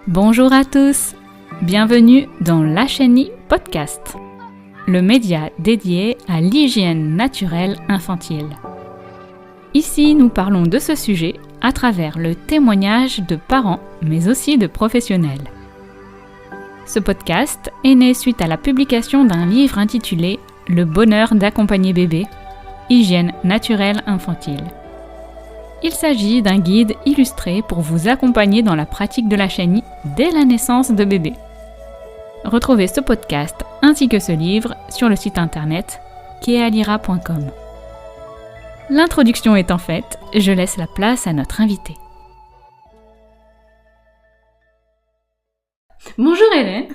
Bonjour à tous, bienvenue dans l'Achénie Podcast, le média dédié à l'hygiène naturelle infantile. Ici, nous parlons de ce sujet à travers le témoignage de parents, mais aussi de professionnels. Ce podcast est né suite à la publication d'un livre intitulé « Le bonheur d'accompagner bébé, hygiène naturelle infantile ». Il s'agit d'un guide illustré pour vous accompagner dans la pratique de la chenille dès la naissance de bébé. Retrouvez ce podcast ainsi que ce livre sur le site internet kealira.com. L'introduction étant faite, je laisse la place à notre invité. Bonjour Hélène.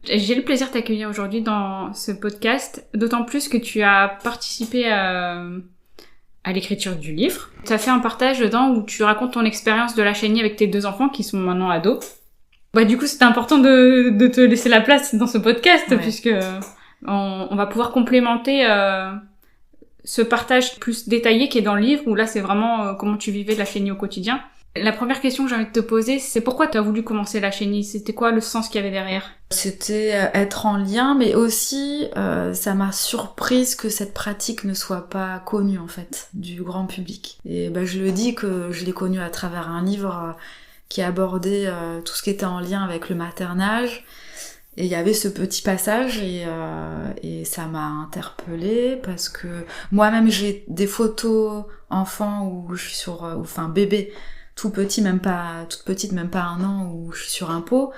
J'ai le plaisir de t'accueillir aujourd'hui dans ce podcast, d'autant plus que tu as participé à l'écriture du livre. Tu as fait un partage dedans où tu racontes ton expérience de la chenille avec tes 2 enfants qui sont maintenant ados. Du coup, c'était important de te laisser la place dans ce podcast, ouais. Puisque on va pouvoir complémenter ce partage plus détaillé qui est dans le livre, où là, c'est vraiment comment tu vivais la chenille au quotidien. La première question que j'ai envie de te poser, c'est pourquoi tu as voulu commencer la chenille ? C'était quoi le sens qu'il y avait derrière ? C'était être en lien, mais aussi ça m'a surprise que cette pratique ne soit pas connue en fait du grand public. Et je le dis que je l'ai connue à travers un livre qui abordait tout ce qui était en lien avec le maternage. Et il y avait ce petit passage et ça m'a interpellée parce que moi-même j'ai des photos enfants où je suis sur, bébé tout petit, toute petite, même pas 1 an, où je suis sur un pot.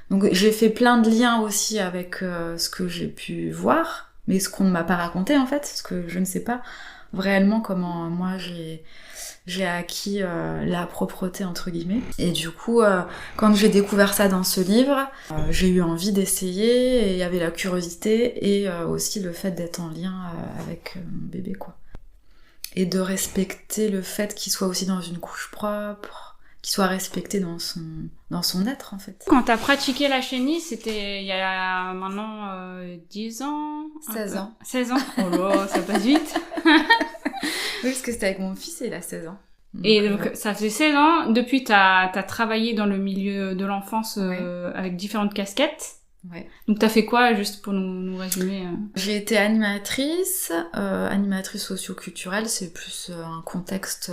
Donc j'ai fait plein de liens aussi avec ce que j'ai pu voir, mais ce qu'on ne m'a pas raconté en fait, parce que je ne sais pas réellement comment moi j'ai acquis la propreté entre guillemets. Et du coup, quand j'ai découvert ça dans ce livre, j'ai eu envie d'essayer, et il y avait la curiosité et aussi le fait d'être en lien avec mon bébé quoi. Et de respecter le fait qu'il soit aussi dans une couche propre, qu'il soit respecté dans son être en fait. Quand t'as pratiqué la chenille, c'était il y a maintenant 10 ans 16 ans. 16 ans. Oh là, ça passe vite. Oui, parce que c'était avec mon fils et il a 16 ans. Donc ça fait 16 ans, depuis t'as travaillé dans le milieu de l'enfance avec différentes casquettes. Ouais. Donc t'as fait quoi, juste pour nous résumer J'ai été animatrice socioculturelle, c'est plus un contexte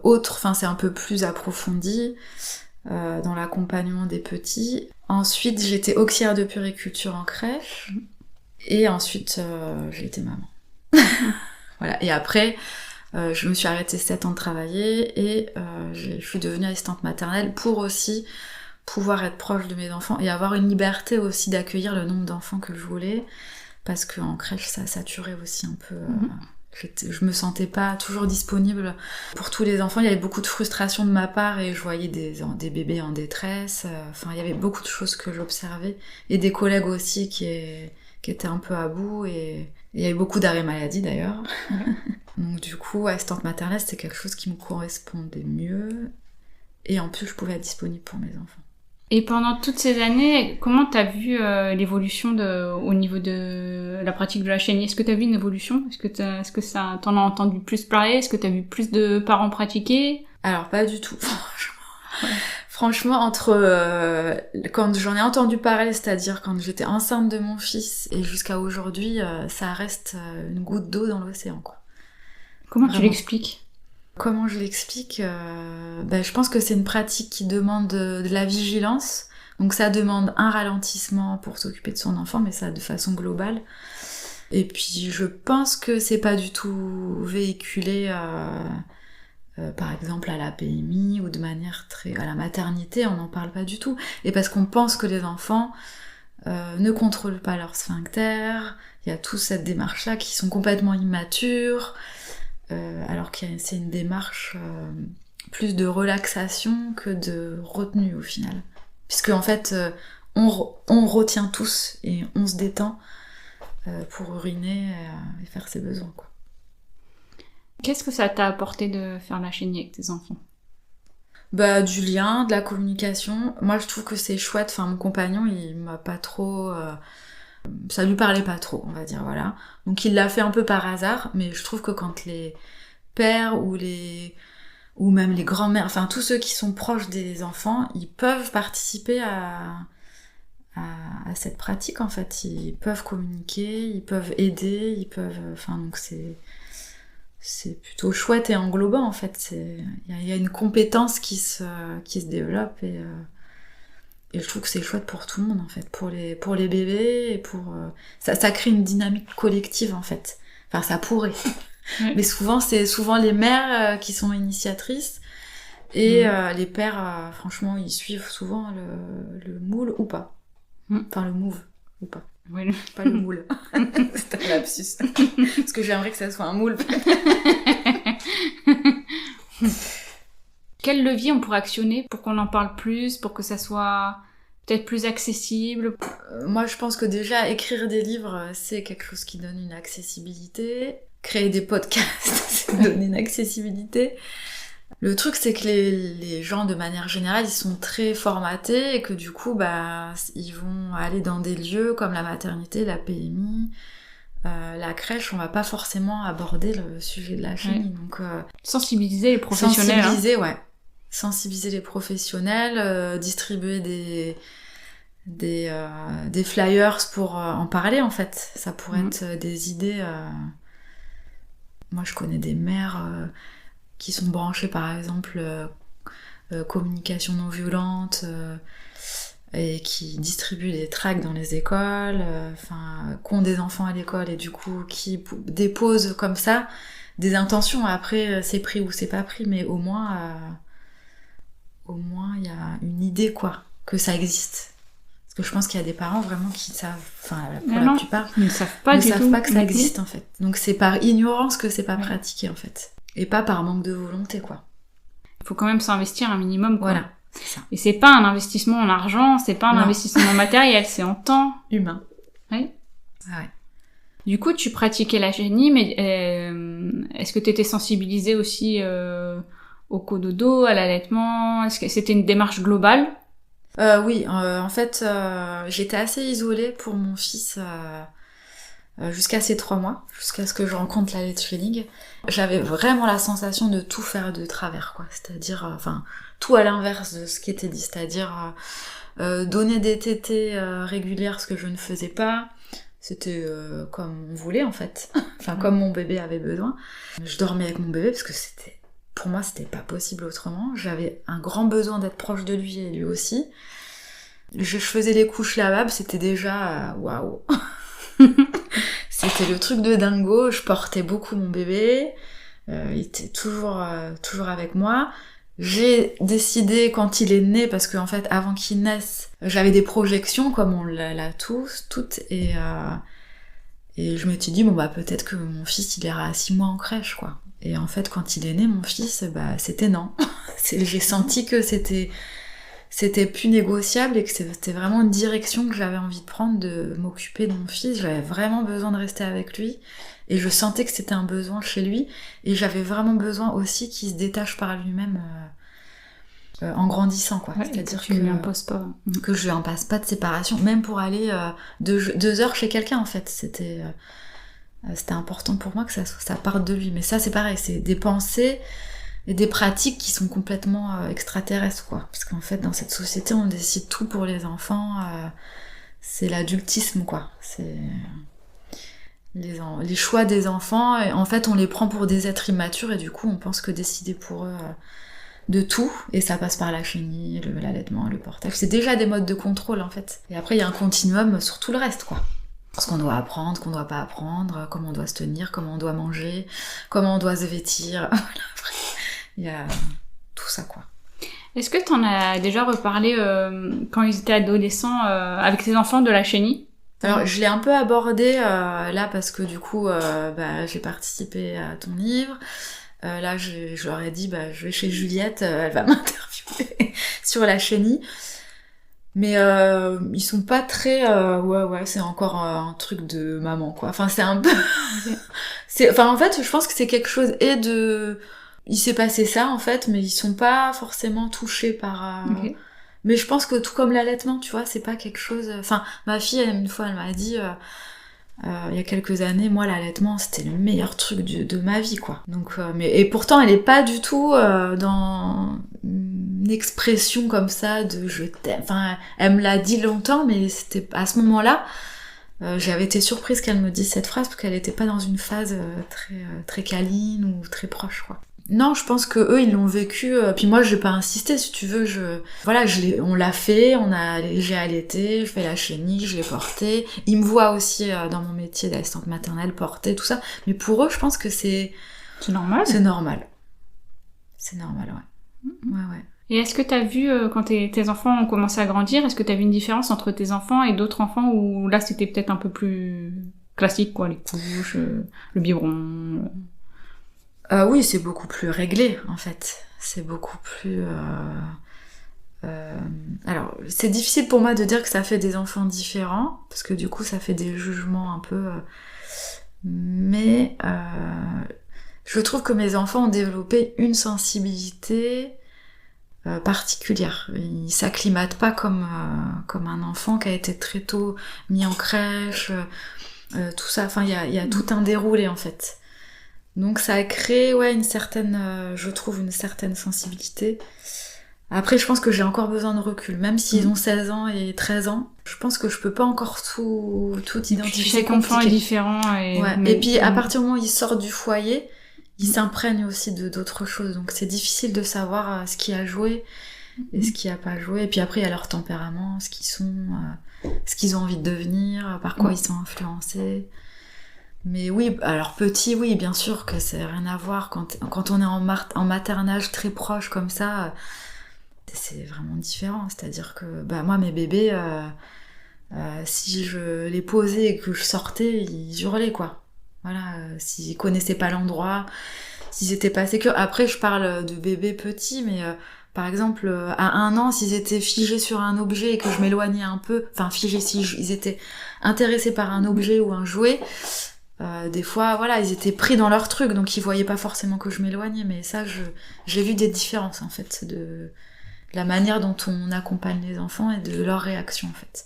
autre, c'est un peu plus approfondi dans l'accompagnement des petits. Ensuite j'ai été auxiliaire de puériculture en crèche, et ensuite j'ai été maman. Voilà. Et après je me suis arrêtée 7 ans de travailler et je suis devenue assistante maternelle pour aussi pouvoir être proche de mes enfants et avoir une liberté aussi d'accueillir le nombre d'enfants que je voulais, parce qu'en crèche ça saturait aussi un peu. Je me sentais pas toujours disponible pour tous les enfants, il y avait beaucoup de frustration de ma part et je voyais des bébés en détresse, il y avait beaucoup de choses que j'observais et des collègues aussi qui étaient un peu à bout, et il y avait beaucoup d'arrêts maladie d'ailleurs. Donc du coup, assistante maternelle c'était quelque chose qui me correspondait mieux, et en plus je pouvais être disponible pour mes enfants. Et pendant toutes ces années, comment t'as vu l'évolution au niveau de la pratique de la chenille ? Est-ce que t'as vu une évolution ? Est-ce que ça t'en as entendu plus parler ? Est-ce que t'as vu plus de parents pratiquer ? Alors pas du tout, franchement. Ouais. Franchement, entre quand j'en ai entendu parler, c'est-à-dire quand j'étais enceinte de mon fils, et jusqu'à aujourd'hui, ça reste une goutte d'eau dans l'océan, quoi. Comment Vraiment. Tu l'expliques ? Comment je l'explique ? Je pense que c'est une pratique qui demande de la vigilance. Donc ça demande un ralentissement pour s'occuper de son enfant, mais ça de façon globale. Et puis je pense que c'est pas du tout véhiculé, par exemple à la PMI ou de manière à la maternité, on n'en parle pas du tout. Et parce qu'on pense que les enfants ne contrôlent pas leur sphincter, il y a toute cette démarche-là qui sont complètement immatures. Alors que c'est une démarche plus de relaxation que de retenue au final. Puisque en fait, on retient tous et on se détend pour uriner et faire ses besoins, quoi. Qu'est-ce que ça t'a apporté de faire la chenille avec tes enfants ? Du lien, de la communication. Moi je trouve que c'est chouette, mon compagnon il m'a pas trop... ça lui parlait pas trop, on va dire, voilà. Donc il l'a fait un peu par hasard, mais je trouve que quand les pères ou les ou même les grands-mères, enfin tous ceux qui sont proches des enfants, ils peuvent participer à cette pratique en fait. Ils peuvent communiquer, ils peuvent aider, ils peuvent... Enfin donc c'est plutôt chouette et englobant en fait. Il y a une compétence qui se développe et je trouve que c'est chouette pour tout le monde en fait, pour les bébés et pour ça crée une dynamique collective en fait. Enfin ça pourrait. Oui. Mais c'est souvent les mères qui sont initiatrices et les pères franchement ils suivent souvent le moule ou pas. Enfin le move ou pas. Oui. Pas le moule. C'est un lapsus. Parce que j'aimerais que ça soit un moule. Quel levier on pourrait actionner pour qu'on en parle plus, pour que ça soit peut-être plus accessible? Moi, je pense que déjà, écrire des livres, c'est quelque chose qui donne une accessibilité. Créer des podcasts, c'est donner une accessibilité. Le truc, c'est que les gens, de manière générale, ils sont très formatés et que du coup, ils vont aller dans des lieux comme la maternité, la PMI, la crèche. On va pas forcément aborder le sujet de la chenille. Donc, sensibiliser les professionnels. Sensibiliser les professionnels, distribuer des flyers pour en parler, en fait. Ça pourrait être des idées... Moi, je connais des mères... qui sont branchés par exemple communication non violente et qui distribuent des tracts dans les écoles, qui ont des enfants à l'école et du coup qui déposent comme ça des intentions. Après c'est pris ou c'est pas pris, mais au moins il y a une idée quoi, que ça existe. Parce que je pense qu'il y a des parents vraiment qui savent, la plupart ils ne savent pas que ça existe en fait. Donc c'est par ignorance que c'est pas pratiqué en fait. Et pas par manque de volonté, quoi. Il faut quand même s'investir un minimum, quoi. Voilà, c'est ça. Et c'est pas un investissement en argent, c'est pas un investissement matériel, c'est en temps. Humain. Oui. Ouais. Du coup, tu pratiquais la chenille, mais est-ce que tu étais sensibilisée aussi au cododo, à l'allaitement? Est-ce que c'était une démarche globale? Oui, en fait, j'étais assez isolée pour mon fils... jusqu'à ses 3 mois, jusqu'à ce que je rencontre la lait feeling. J'avais vraiment la sensation de tout faire de travers, quoi. C'est-à-dire, tout à l'inverse de ce qui était dit. C'est-à-dire, donner des tétées régulières, ce que je ne faisais pas. C'était comme on voulait, en fait. Comme mon bébé avait besoin. Je dormais avec mon bébé parce que pour moi, c'était pas possible autrement. J'avais un grand besoin d'être proche de lui et lui aussi. Je faisais les couches lavables, c'était déjà... waouh. C'était le truc de dingo. Je portais beaucoup mon bébé, il était toujours avec moi. J'ai décidé quand il est né, parce qu'en fait avant qu'il naisse, j'avais des projections comme on l'a toutes, et je me suis dit peut-être que mon fils il ira à 6 mois en crèche, quoi. Et en fait quand il est né mon fils, c'était non. J'ai senti que c'était plus négociable et que c'était vraiment une direction que j'avais envie de prendre, de m'occuper de mon fils. J'avais vraiment besoin de rester avec lui et je sentais que c'était un besoin chez lui et j'avais vraiment besoin aussi qu'il se détache par lui-même en grandissant, quoi. Ouais, c'est-à-dire que lui imposes pas. Que je lui impose pas de séparation, même pour aller 2 heures chez quelqu'un, en fait. C'était important pour moi que ça parte de lui. Mais ça, c'est pareil, c'est des pensées et des pratiques qui sont complètement extraterrestres, quoi. Parce qu'en fait, dans cette société, on décide tout pour les enfants. C'est l'adultisme, quoi. C'est les choix des enfants. Et en fait, on les prend pour des êtres immatures et du coup, on pense que décider pour eux de tout. Et ça passe par la chenille, l'allaitement, le portage. C'est déjà des modes de contrôle, en fait. Et après, il y a un continuum sur tout le reste, quoi. Ce qu'on doit apprendre, qu'on doit pas apprendre, comment on doit se tenir, comment on doit manger, comment on doit se vêtir. Il y a tout ça, quoi. Est-ce que t'en as déjà reparlé quand ils étaient adolescents avec tes enfants de la chenille? Alors, je l'ai un peu abordé là parce que du coup, j'ai participé à ton livre. Là, je leur ai dit, je vais chez Juliette, elle va m'interviewer sur la chenille. Mais ils sont pas très... ouais, c'est encore un truc de maman, quoi. Enfin, c'est un peu... en fait, je pense que c'est quelque chose il s'est passé ça, en fait, mais ils sont pas forcément touchés par... Okay. Mais je pense que tout comme l'allaitement, tu vois, c'est pas quelque chose... Enfin, ma fille, une fois, elle m'a dit... Il y a quelques années, moi, l'allaitement, c'était le meilleur truc de ma vie, quoi. Donc, et pourtant, elle est pas du tout dans une expression comme ça de je t'aime. Enfin, elle me l'a dit longtemps, mais c'était à ce moment-là, j'avais été surprise qu'elle me dise cette phrase parce qu'elle était pas dans une phase très câline ou très proche, quoi. Non, je pense que eux ils l'ont vécu. Puis moi, je vais pas insister, si tu veux. On l'a fait. J'ai allaité, je fais la chenille, je l'ai porté. Ils me voient aussi dans mon métier d'assistante maternelle porter tout ça. Mais pour eux, je pense que c'est normal. C'est normal. C'est normal, ouais. Ouais. Et est-ce que t'as vu quand tes enfants ont commencé à grandir, est-ce que t'as vu une différence entre tes enfants et d'autres enfants où là c'était peut-être un peu plus classique, quoi, les couches, le biberon. Oui, c'est beaucoup plus réglé, en fait. C'est beaucoup plus... Alors, c'est difficile pour moi de dire que ça fait des enfants différents, parce que du coup, ça fait des jugements un peu... Mais je trouve que mes enfants ont développé une sensibilité particulière. Ils s'acclimatent pas comme un enfant qui a été très tôt mis en crèche, tout ça. Enfin, il y a tout un déroulé, en fait. Donc ça a créé je trouve une certaine sensibilité. Après, je pense que j'ai encore besoin de recul. Même s'ils ont 16 ans et 13 ans, je pense que je peux pas encore tout identifier. Chaque enfant est différent. Et puis à partir du moment où ils sortent du foyer, ils s'imprègnent aussi d'autres choses. Donc c'est difficile de savoir ce qui a joué et ce qui a pas joué. Et puis après, il y a leur tempérament, ce qu'ils ont envie de devenir, par quoi ils sont influencés. Mais oui, alors petit, oui, bien sûr que c'est rien à voir. Quand on est en maternage très proche comme ça, c'est vraiment différent. C'est-à-dire que moi, mes bébés, si je les posais et que je sortais, ils hurlaient, quoi. Voilà, s'ils connaissaient pas l'endroit, s'ils étaient pas sécures. Après, je parle de bébés petits, mais par exemple, à 1 an, s'ils étaient figés sur un objet et que je m'éloignais un peu, enfin figés, ils étaient intéressés par un objet ou un jouet, des fois, voilà, ils étaient pris dans leur truc, donc ils voyaient pas forcément que je m'éloignais, mais ça, j'ai vu des différences, en fait, de la manière dont on accompagne les enfants et de leur réaction, en fait.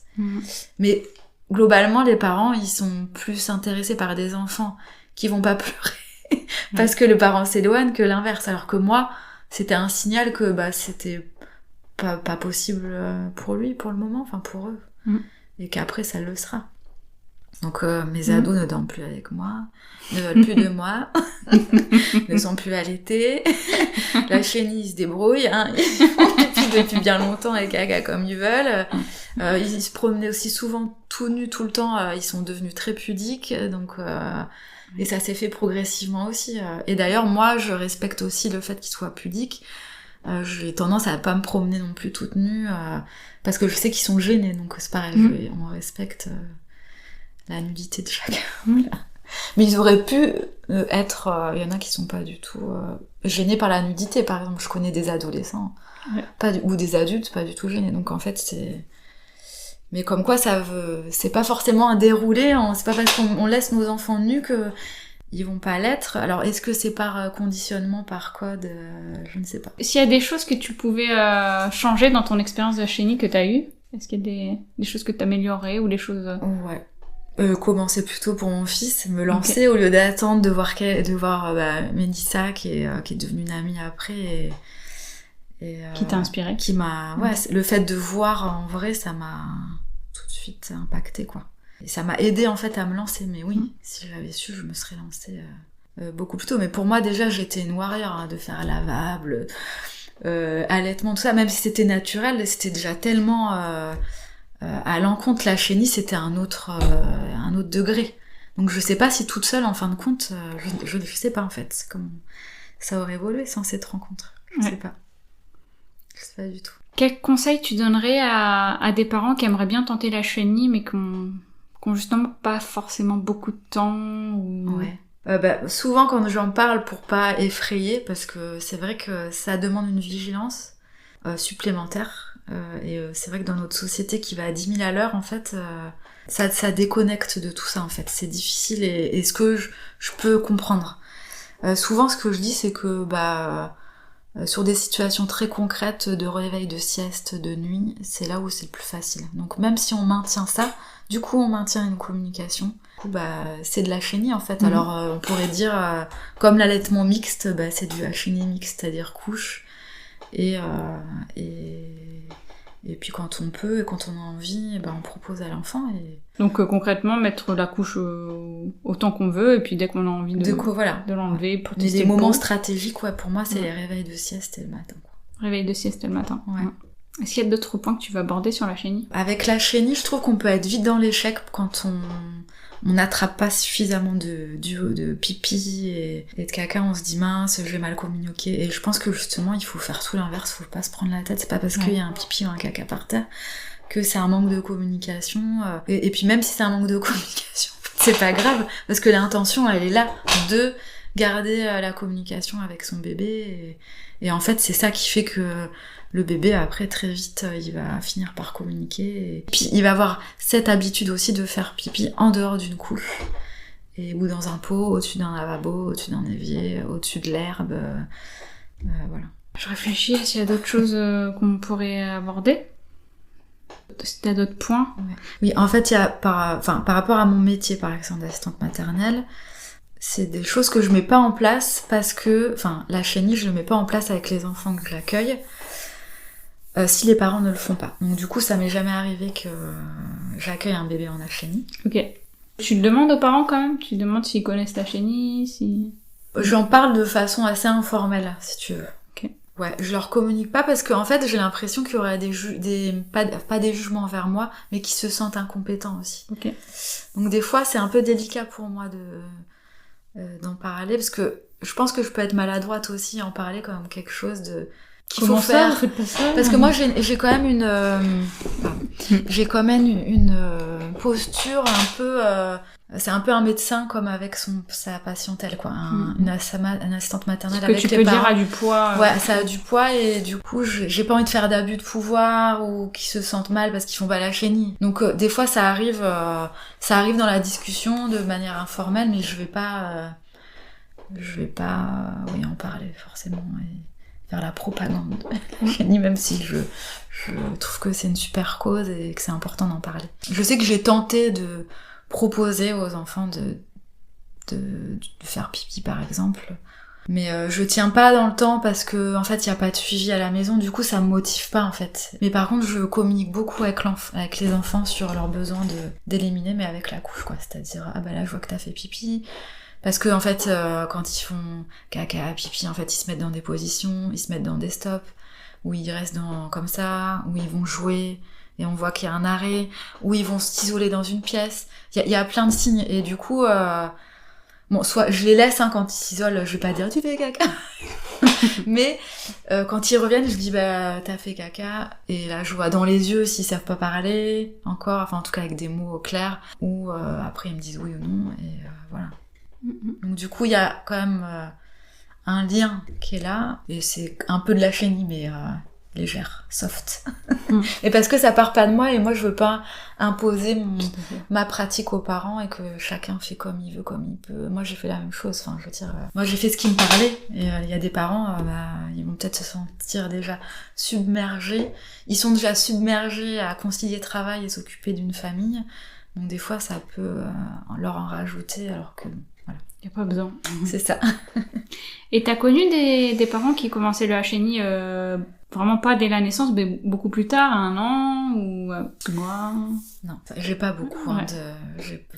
Mais globalement, les parents, ils sont plus intéressés par des enfants qui vont pas pleurer parce que le parent s'éloigne que l'inverse, alors que moi, c'était un signal que c'était pas possible pour lui, pour le moment, enfin pour eux, et qu'après, ça le sera. Donc mes ados ne dorment plus avec moi, ne veulent plus de moi, ne sont plus allaités. La chenille se débrouille, hein. Ils font pipi depuis bien longtemps et caca comme ils veulent. Ils se promenaient aussi souvent tout nus tout le temps, ils sont devenus très pudiques, donc et ça s'est fait progressivement aussi. Et d'ailleurs, moi, je respecte aussi le fait qu'ils soient pudiques. J'ai tendance à pas me promener non plus toute nue, parce que je sais qu'ils sont gênés, donc c'est pareil, on respecte... la nudité de chacun. Mais ils auraient pu être... Il y en a qui sont pas du tout gênés par la nudité, par exemple. Je connais des adolescents ou des adultes pas du tout gênés. Donc en fait, c'est... Mais comme quoi, c'est pas forcément un déroulé. C'est pas parce qu'on laisse nos enfants nus qu'ils vont pas l'être. Alors est-ce que c'est par conditionnement, par code je ne sais pas. S'il y a des choses que tu pouvais changer dans ton expérience de chenille que t'as eue, est-ce qu'il y a des choses que t'améliorerais ou des choses... Ouais. Commencer plutôt pour mon fils, me lancer au lieu d'attendre de voir Mélissa qui est devenue une amie après et qui t'a inspiré, qui m'a le fait de voir en vrai, ça m'a tout de suite impacté, quoi. Et ça m'a aidé en fait à me lancer. Mais oui, si j'avais su, je me serais lancée beaucoup plus tôt. Mais pour moi déjà, j'étais une warrior de faire lavable, allaitement, tout ça, même si c'était naturel, c'était déjà tellement à l'encontre, la chenille, c'était un autre degré. Donc je sais pas si toute seule, en fin de compte, je sais pas en fait comment ça aurait évolué sans cette rencontre. Je sais pas du tout. Quel conseil tu donnerais à des parents qui aimeraient bien tenter la chenille mais qui ont justement pas forcément beaucoup de temps ou... Souvent quand j'en parle, pour pas effrayer, parce que c'est vrai que ça demande une vigilance supplémentaire. Et c'est vrai que dans notre société qui va à 10 000 à l'heure, en fait, ça déconnecte de tout ça, en fait. C'est difficile et ce que je peux comprendre. Souvent, ce que je dis, c'est que Sur des situations très concrètes de réveil, de sieste, de nuit, c'est là où c'est le plus facile. Donc même si on maintient ça, du coup on maintient une communication. Du coup, c'est de la chénie en fait. Alors on pourrait dire, comme l'allaitement mixte, c'est du chénie mixte, c'est-à-dire couche. Et puis quand on peut et quand on a envie, on propose à l'enfant. Donc concrètement, mettre la couche autant qu'on veut, et puis dès qu'on a envie de l'enlever pour tester. Les moments stratégiques, pour moi, c'est les réveils de sieste et le matin. Réveil de sieste et le matin. Ouais. Est-ce qu'il y a d'autres points que tu veux aborder sur la chénie ? Avec la chénie, je trouve qu'on peut être vite dans l'échec quand on n'attrape pas suffisamment de pipi et de caca, on se dit mince, je vais mal communiquer. Et je pense que justement, il faut faire tout l'inverse, faut pas se prendre la tête. C'est pas parce qu'il y a un pipi ou un caca par terre que c'est un manque de communication. Et puis même si c'est un manque de communication, c'est pas grave, parce que l'intention, elle est là de garder la communication avec son bébé. Et en fait, c'est ça qui fait que le bébé, après, très vite, il va finir par communiquer. Et puis, il va avoir cette habitude aussi de faire pipi en dehors d'une couche. Ou dans un pot, au-dessus d'un lavabo, au-dessus d'un évier, au-dessus de l'herbe. Voilà. Je réfléchis s'il y a d'autres choses qu'on pourrait aborder. Si t'as d'autres points. Ouais. Oui, en fait, il y a par rapport à mon métier, par exemple, d'assistante maternelle, c'est des choses que je mets pas en place parce que, la chénie, je le mets pas en place avec les enfants que j'accueille si les parents ne le font pas. Donc du coup, ça m'est jamais arrivé que j'accueille un bébé en achénie. Ok. Tu le demandes aux parents quand même ? Tu demandes s'ils connaissent la chénie, si... J'en parle de façon assez informelle, si tu veux. Ok. Ouais, je leur communique pas parce qu'en fait, j'ai l'impression qu'il y aurait pas des jugements envers moi, mais qui se sentent incompétents aussi. Ok. Donc des fois, c'est un peu délicat pour moi d'en parler, parce que je pense que je peux être maladroite aussi, en parler comme quelque chose qu'il faut faire. Parce que moi, j'ai quand même une posture un peu... c'est un peu un médecin comme avec sa patientèle, quoi. Une assistante maternelle avec les parents. Que tu peux dire a du poids. Ouais, ça a du poids et du coup, j'ai pas envie de faire d'abus de pouvoir ou qu'ils se sentent mal parce qu'ils font pas la chénie. Donc des fois, ça arrive dans la discussion de manière informelle, mais je vais pas en parler forcément et faire la propagande de la chénie, même si je trouve que c'est une super cause et que c'est important d'en parler. Je sais que j'ai tenté de proposer aux enfants de faire pipi par exemple, mais je tiens pas dans le temps parce que en fait il y a pas de suivi à la maison, du coup ça me motive pas en fait. Mais par contre je communique beaucoup avec les enfants sur leur besoin d'éliminer, mais avec la couche, quoi, c'est-à-dire là je vois que t'as fait pipi, parce que en fait quand ils font caca, pipi, en fait ils se mettent dans des positions, ils se mettent dans des stops où ils restent comme ça, où ils vont jouer et on voit qu'il y a un arrêt, où ils vont s'isoler dans une pièce. Il y a plein de signes, et du coup, soit je les laisse, quand ils s'isolent, je vais pas dire tu fais caca, mais quand ils reviennent, je dis t'as fait caca, et là je vois dans les yeux s'ils savent pas parler encore, en tout cas avec des mots clairs, ou après ils me disent oui ou non, et voilà. Donc du coup il y a quand même un lien qui est là, et c'est un peu de la chénie, mais légère, soft. Et parce que ça part pas de moi, et moi je veux pas imposer ma pratique aux parents et que chacun fait comme il veut, comme il peut. Moi j'ai fait la même chose, je veux dire, moi j'ai fait ce qui me parlait, et il y a des parents, ils vont peut-être se sentir déjà submergés, ils sont déjà submergés à concilier travail et s'occuper d'une famille, donc des fois ça peut leur en rajouter, alors que voilà. Y a pas besoin. C'est ça. Et t'as connu des parents qui commençaient le chénie vraiment pas dès la naissance, mais beaucoup plus tard, 1 an ou 6 mois? Non, j'ai pas beaucoup. Ouais.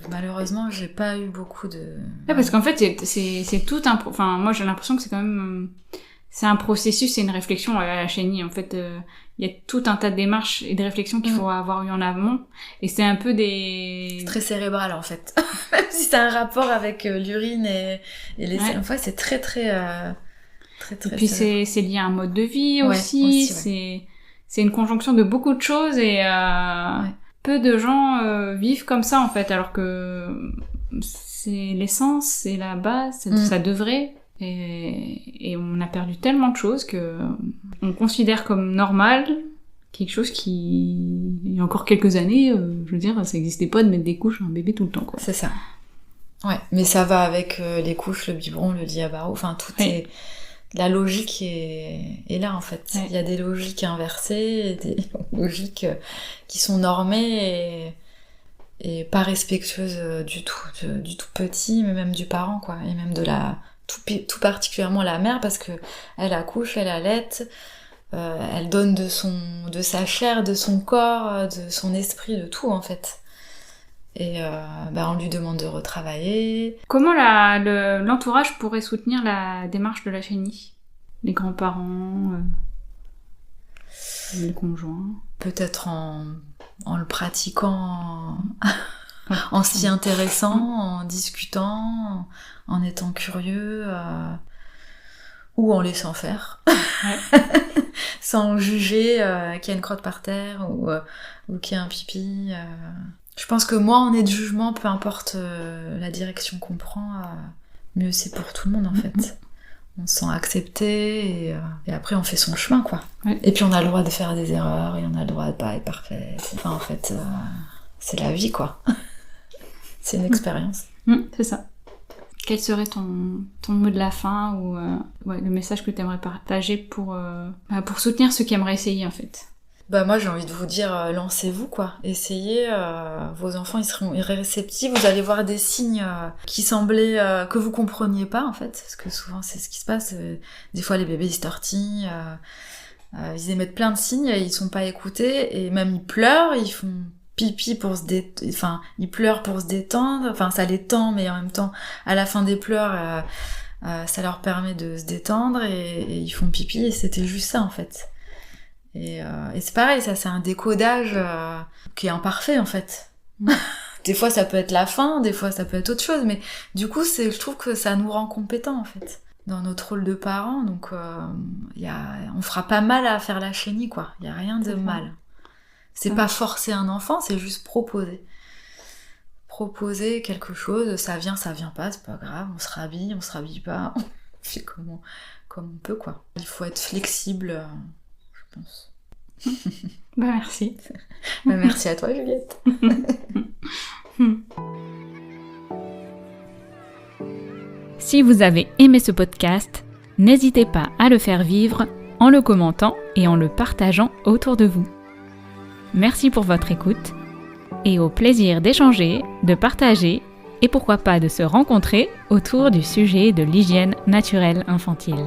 Malheureusement, j'ai pas eu beaucoup de... Ouais, parce qu'en fait, c'est tout un... moi, j'ai l'impression que c'est quand même... c'est un processus, c'est une réflexion à la chénie. En fait, il y a tout un tas de démarches et de réflexions qu'il faut avoir eu en amont. Et c'est un peu des... C'est très cérébral, en fait. Même si c'est un rapport avec l'urine et les selles. Enfin, c'est très, très... Et puis c'est lié à un mode de vie aussi. C'est une conjonction de beaucoup de choses, et peu de gens vivent comme ça, en fait, alors que c'est l'essence, c'est la base, ça devrait. Et on a perdu tellement de choses que on considère comme normal quelque chose qui, il y a encore quelques années, je veux dire, ça n'existait pas de mettre des couches à un bébé tout le temps, quoi. C'est ça. Ouais, mais ça va avec les couches, le biberon, le lit à barreaux, tout est... la logique est là en fait. Ouais. Il y a des logiques inversées, et des logiques qui sont normées et pas respectueuses du tout petit, mais même du parent, quoi, et même de tout particulièrement la mère, parce que elle accouche, elle allaite, elle donne de sa chair, de son corps, de son esprit, de tout en fait. Et on lui demande de retravailler. Comment l'entourage pourrait soutenir la démarche de la chenille ? Les grands-parents, les conjoints ? Peut-être en le pratiquant, en s'y intéressant, en discutant, en étant curieux, ou en laissant faire. Ouais. Sans juger qu'il y a une crotte par terre ou qu'il y a un pipi. Je pense que moins on est de jugement, peu importe la direction qu'on prend, mieux c'est pour tout le monde en fait. On se sent accepté et après on fait son chemin, quoi. Ouais. Et puis on a le droit de faire des erreurs et on a le droit de pas être parfait. Enfin en fait, c'est la vie, quoi. C'est une expérience. C'est ça. Quel serait ton mot de la fin ou le message que tu aimerais partager pour soutenir ceux qui aimeraient essayer en fait ? Moi j'ai envie de vous dire, lancez-vous, quoi. Essayez, vos enfants ils seront réceptifs, vous allez voir des signes qui semblaient que vous compreniez pas en fait, parce que souvent c'est ce qui se passe. Des fois les bébés ils se tortillent, ils émettent plein de signes, ils sont pas écoutés, et même ils pleurent, ils font pipi pour ils pleurent pour se détendre, enfin ça les tend, mais en même temps à la fin des pleurs ça leur permet de se détendre, et ils font pipi, et c'était juste ça en fait. Et c'est pareil, ça c'est un décodage qui est imparfait en fait. Des fois ça peut être la fin, des fois ça peut être autre chose, mais du coup je trouve que ça nous rend compétents en fait dans notre rôle de parents, donc on fera pas mal à faire la chenille, quoi. Il y a rien de mal. C'est pas forcer un enfant, c'est juste proposer quelque chose. Ça vient pas, c'est pas grave. On se rhabille pas, on fait comme on peut, quoi. Il faut être flexible, je pense. Merci. Merci à toi, Juliette. Si vous avez aimé ce podcast, n'hésitez pas à le faire vivre en le commentant et en le partageant autour de vous. Merci pour votre écoute et au plaisir d'échanger, de partager et pourquoi pas de se rencontrer autour du sujet de l'hygiène naturelle infantile.